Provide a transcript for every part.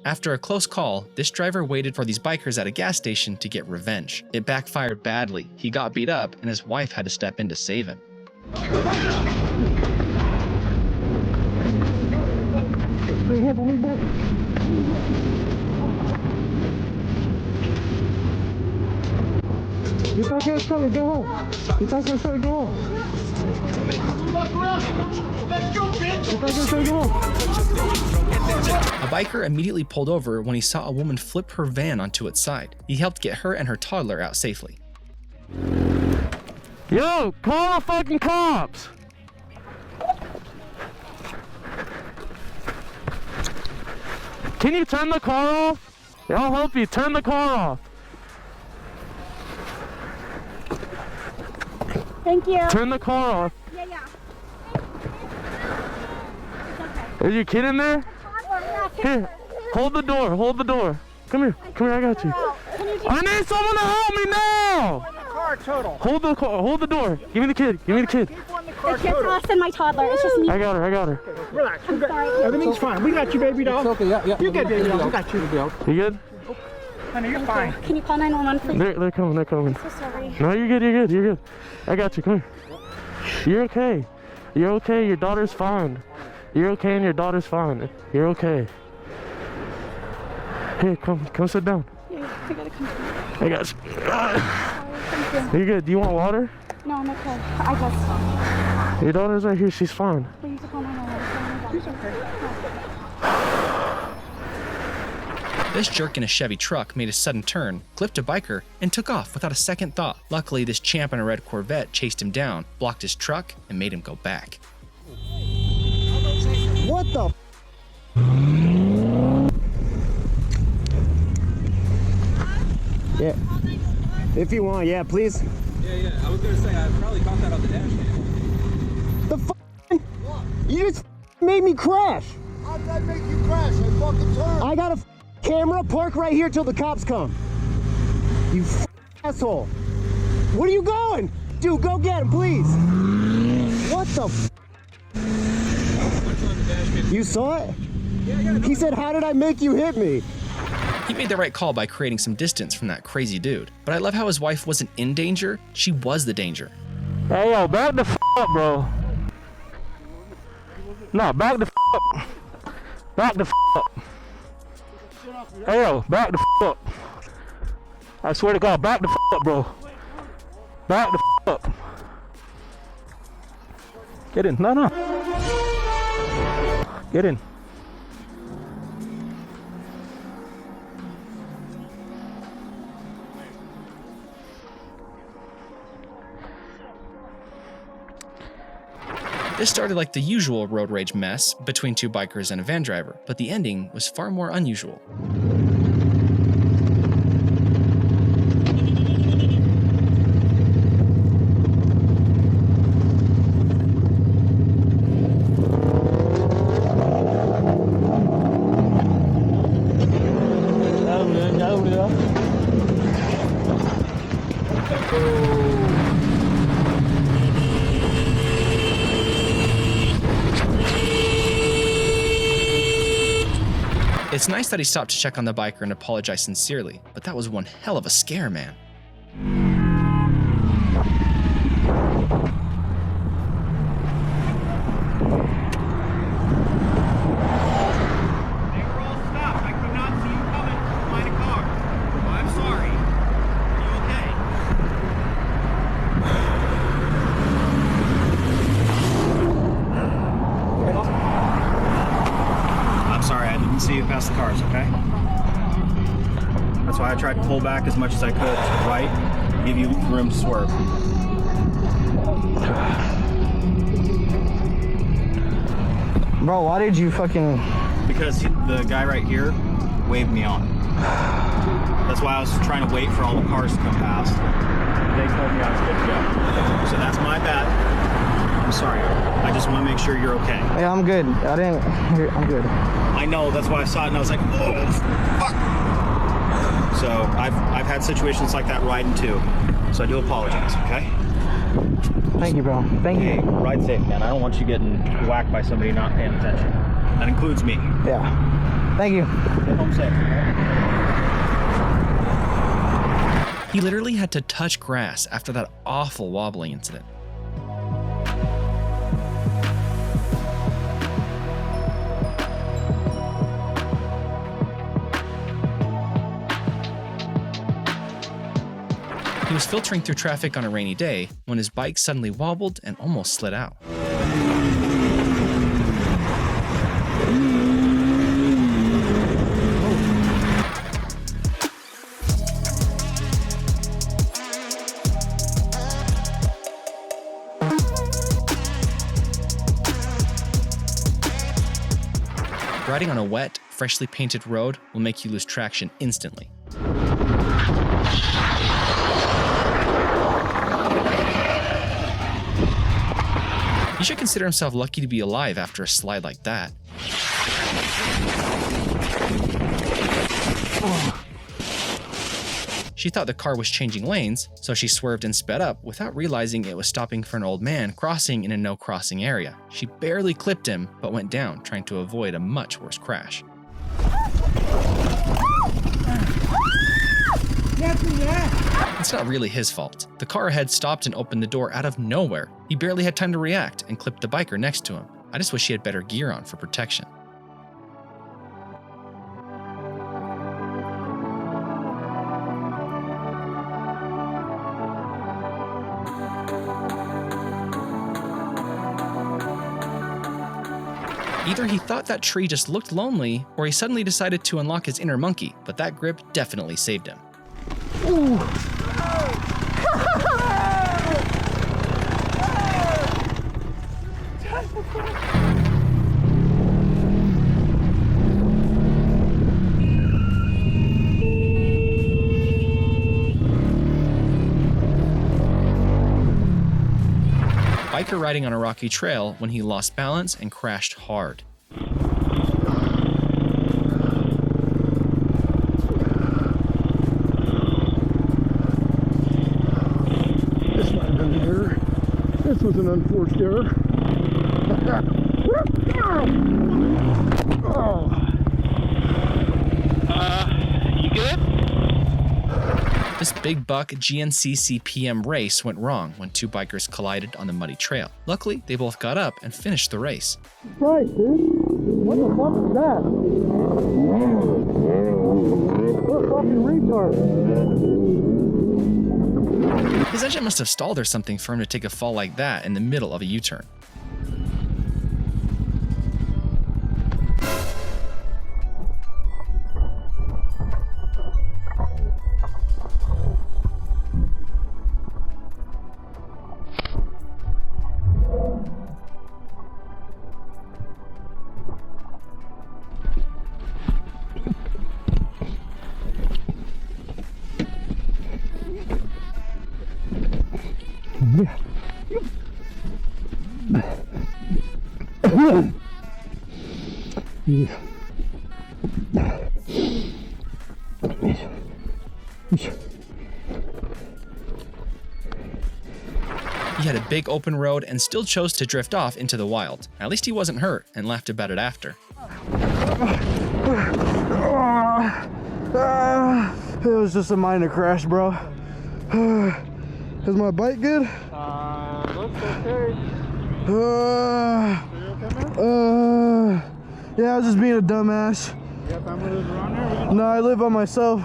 After a close call, this driver waited for these bikers at a gas station to get revenge. It backfired badly. He got beat up, and his wife had to step in to save him. You thought you were trying to go home. You thought you were trying to go home. Let's go, bitch. You thought you were trying to go home. A biker immediately pulled over when he saw a woman flip her van onto its side. He helped get her and her toddler out safely. Yo, call the fucking cops. Can you turn the car off? I'll help you. Turn the car off. Thank you. Turn the car off. Yeah. Is your kid in there? Here, hold the door. Hold the door. Come here. Come here. I got you. I need someone to help me now. Hold the car. Hold the door. Give me the kid. Give me the kid. It's just us and my toddler. It's just me. I got her. I got her. Relax. Everything's fine. We got you, baby doll. It's okay. Yeah. You're good, baby doll. We got you. You good? Honey, you're fine. Can you call 911, please? They're coming. They're coming. I'm so sorry. No, you're good. You're good. You're good. I got you. Come here. You're okay. You're okay. Your daughter's fine. You're okay, and your daughter's fine. You're okay. Here, come sit down. Yeah, I gotta come. I got you. Thank you. You good? Do you want water? No, I'm okay. I just. Your daughter's right here. She's fine. Please call 911. She's okay. This jerk in a Chevy truck made a sudden turn, clipped a biker, and took off without a second thought. Luckily, this champ in a red Corvette chased him down, blocked his truck, and made him go back. What the? Yeah. If you want, yeah, please. Yeah. I was gonna say I probably caught that on the dash cam. The f***? You just made me crash. How did I make you crash? I fucking turned. I got a camera. Park right here till the cops come. You asshole. Where are you going? Dude, go get him, please. What the f? You saw it? He said, how did I make you hit me? He made the right call by creating some distance from that crazy dude. But I love how his wife wasn't in danger, she was the danger. Hey, yo, back the f up, bro. No, back the f up. Back the f up. Hey, yo, back the f up. I swear to God, back the f up, bro. Back the f up. Get in. No. Get in. This started like the usual road rage mess between two bikers and a van driver, but the ending was far more unusual. It's nice that he stopped to check on the biker and apologize sincerely, but that was one hell of a scare, man. They were all stopped. I could not see you coming behind a car. Oh, I'm sorry. Are you okay? I'm sorry, I didn't see you past the cars, okay? That's why I tried to pull back as much as I could to the right, give you room to swerve. Bro, why did you fucking... Because the guy right here waved me on. That's why I was trying to wait for all the cars to come past. They told me I was good to go. So that's my bad. I'm sorry. I just want to make sure you're okay. Yeah, I'm good. I'm good. I know, that's why I saw it and I was like, oh, fuck. So I've had situations like that riding too. So I do apologize, okay? Thank you, bro. Thank Hey, you. ride safe, man. I don't want you getting whacked by somebody not paying attention. That includes me. Yeah. Thank you. Get home safe. He literally had to touch grass after that awful wobbling incident. He was filtering through traffic on a rainy day when his bike suddenly wobbled and almost slid out. Riding on a wet, freshly painted road will make you lose traction instantly. He should consider himself lucky to be alive after a slide like that. She thought the car was changing lanes, so she swerved and sped up without realizing it was stopping for an old man crossing in a no-crossing area. She barely clipped him, but went down, trying to avoid a much worse crash. It's not really his fault. The car ahead stopped and opened the door out of nowhere. He barely had time to react and clipped the biker next to him. I just wish he had better gear on for protection. Either he thought that tree just looked lonely, or he suddenly decided to unlock his inner monkey, but that grip definitely saved him. Biker riding on a rocky trail when he lost balance and crashed hard. This might have been an error. This was an unforced error. You good? This big buck GNC CPM race went wrong when two bikers collided on the muddy trail. Luckily, they both got up and finished the race. Right, dude. What the fuck is that? What fucking retard? His engine must have stalled or something for him to take a fall like that in the middle of a U-turn. He had a big open road and still chose to drift off into the wild. At least he wasn't hurt and laughed about it after. It was just a minor crash, bro. Is my bike good? Looks okay. Yeah, I was just being a dumbass. You got family lives around there? No, I live by myself.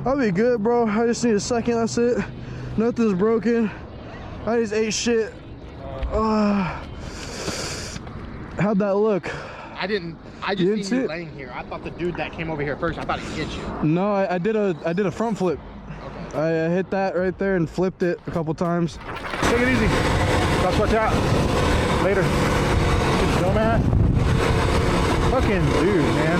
I'll be good, bro. I just need a second, that's it. Nothing's broken. I just ate shit. How'd that look? I just didn't seen see you it? laying here. I thought the dude that came over here first, I thought he'd get you. No, I did a front flip. I hit that right there and flipped it a couple times. Take it easy. I'll sweat out. Later. Good dumbass. Fucking dude, man.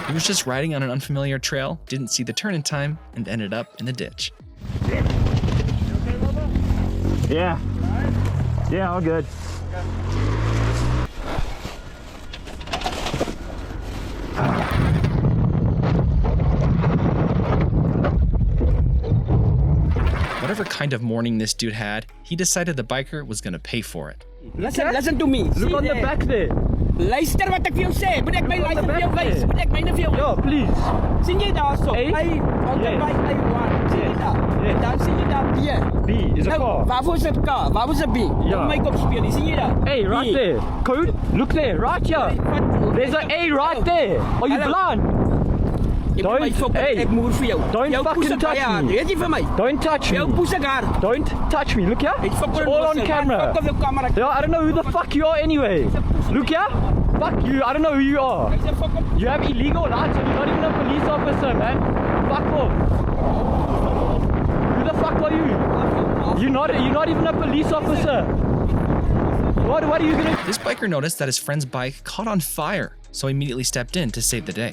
He was just riding on an unfamiliar trail, didn't see the turn in time, and ended up in the ditch. Yeah. Yeah, all good. kind of morning this dude had, he decided the biker was gonna pay for it. Listen to me. Look on the back there. Luister wat ek vir jou sê. Moet ek my luister vir jou wys? Moet ek myne vir jou wys? Ja, please. Sien jy daarso? A? Hy motorbike A1. Sien jy daar? En dan sien jy daar B. B is a car. Waarvoor is dit K? Waarvoor is dit B? Ja. Op my kop speel. Sien jy daar? Hey, right B. there. Code? Look there, right here. There's an A right there. Are you blind? Ek moer vir jou. Don't Jou fucking poes is touch baie hard. me. Weet jy vir my? Don't touch me. Jou poes is hard. Don't touch me. Look here. It's all on camera. Fuck of your camera. Yeah, I don't know who the fuck you are anyway. Look here. Fuck you. I don't know who you are. You have illegal lights and you're not even a police officer, man. Fuck off. Who the fuck are you? You're not even a police officer. What are you gonna do? This biker noticed that his friend's bike caught on fire, so he immediately stepped in to save the day.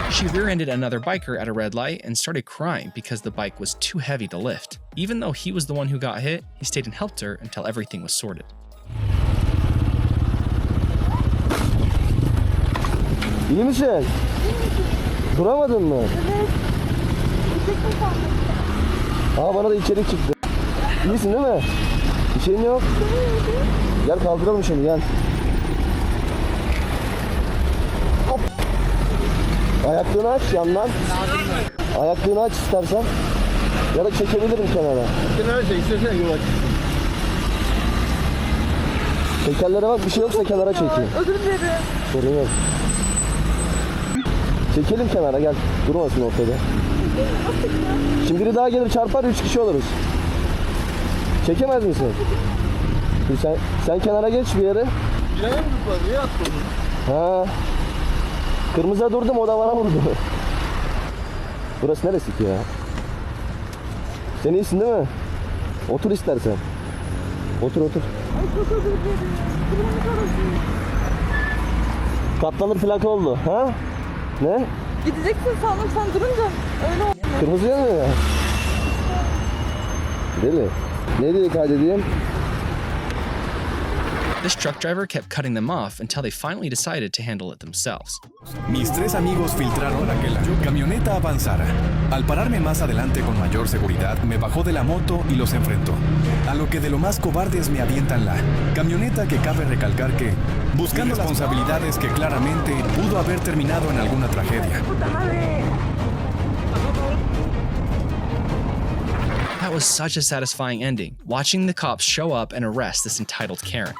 She rear-ended another biker at a red light and started crying because the bike was too heavy to lift. Even though he was the one who got hit, he stayed and helped her until everything was sorted. İyi misin? Duramadın mı? Evet. Gidecektim sandım. Aa, bana da içerik çıktı. İyisin değil mi? Bir şeyin yok. Gel kaldıralım şimdi, gel. Hop. Ayaklığını aç yandan. Ayaklığını aç istersen. Ya da çekebilirim kenara. Kenara çek, istersen yol aç. Tekerlere bak, bir şey yoksa kenara çekeyim. Özür dilerim. Sorun yok. Çekelim kenara, gel. Durmasın ortada. Şimdi biri daha gelir çarpar, 3 kişi oluruz. Çekemez misin? Sen kenara geç bir yere. Niye attın? Ha. Kırmızıda durdum, o da bana vurdu. Burası neresi ki ya? Sen iyisin değil mi? Otur istersen. Otur. Ay çok özür dilerim. Kırmızı arasın. Katlanır plaka oldu. Ha? Ne? Gideceksin sandım sen durunca. Öyle oldu. Kırmızıya mı ya? Deli. Ne diye kaydedeyim? This truck driver kept cutting them off until they finally decided to handle it themselves. Mis tres amigos filtraron para que la camioneta avanzara. Al pararme más adelante con mayor seguridad, me bajó de la moto y los enfrentó. A lo que de lo más cobardes me avientan la camioneta, que cabe recalcar que, buscando responsabilidades que claramente pudo haber terminado en alguna tragedia. That was such a satisfying ending, watching the cops show up and arrest this entitled Karen.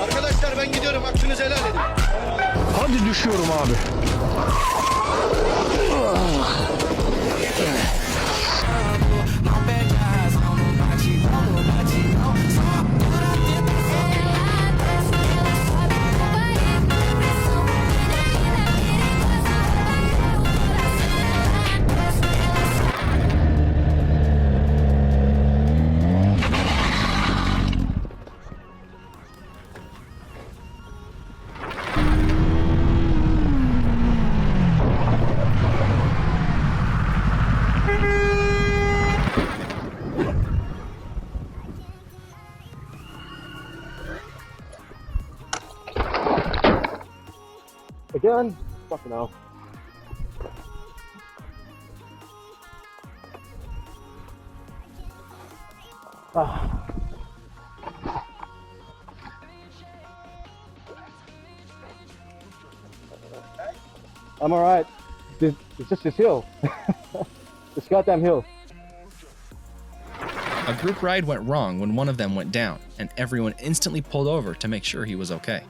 Arkadaşlar ben gidiyorum, hakkınızı helal edin. Hadi düşüyorum abi. Again? Fucking hell. Ah. I'm alright. It's just this hill. This goddamn hill. A group ride went wrong when one of them went down, and everyone instantly pulled over to make sure he was okay.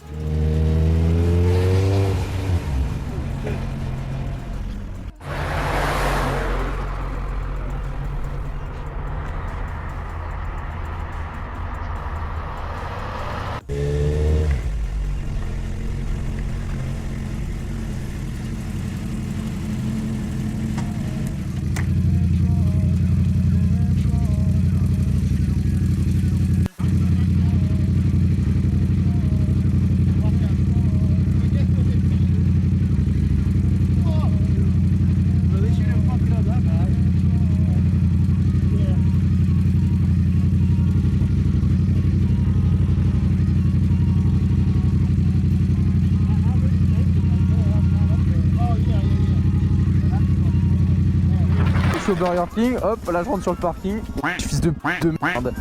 Je suis au Burger King, hop, là je rentre sur le parking. Fils de merde.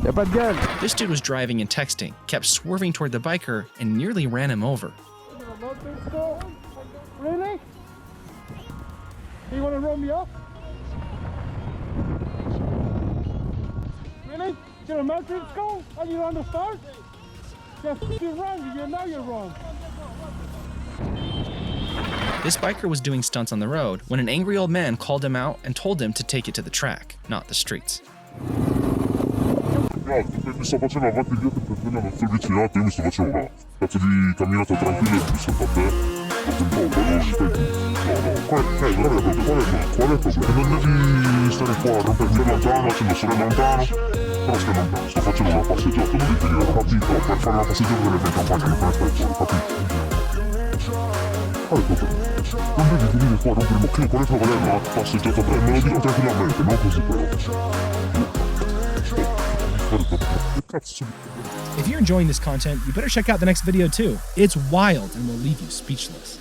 Y'a pas de gaz. This dude was driving and texting, kept swerving toward the biker, and nearly ran him over. Really? You want to roll me up? Really? Did a mountain go? And you understand? Yes, you're wrong. You know you're wrong. This biker was doing stunts on the road when an angry old man called him out and told him to take it to the track, not the streets. Mi sto facendo avanti e dietro per prendere il vicinato, io mi sto facendo una cazzo di camminata tranquilla e mi sono a te. Ho un po' veloce, no, qual è il problema? Non devi stare qua a rompermi lontano, facendo solo lontano. Però stai lontano, sto facendo una passeggiata, non devi dire, capito? Per fare una passeggiata delle mie campagne non puoi stare fuori, capito? Non devi venire qua a rompermi, ok, qual è il problema? Passeggiata, me lo dico tranquillamente, non così però. If you're enjoying this content, you better check out the next video too. It's wild and will leave you speechless.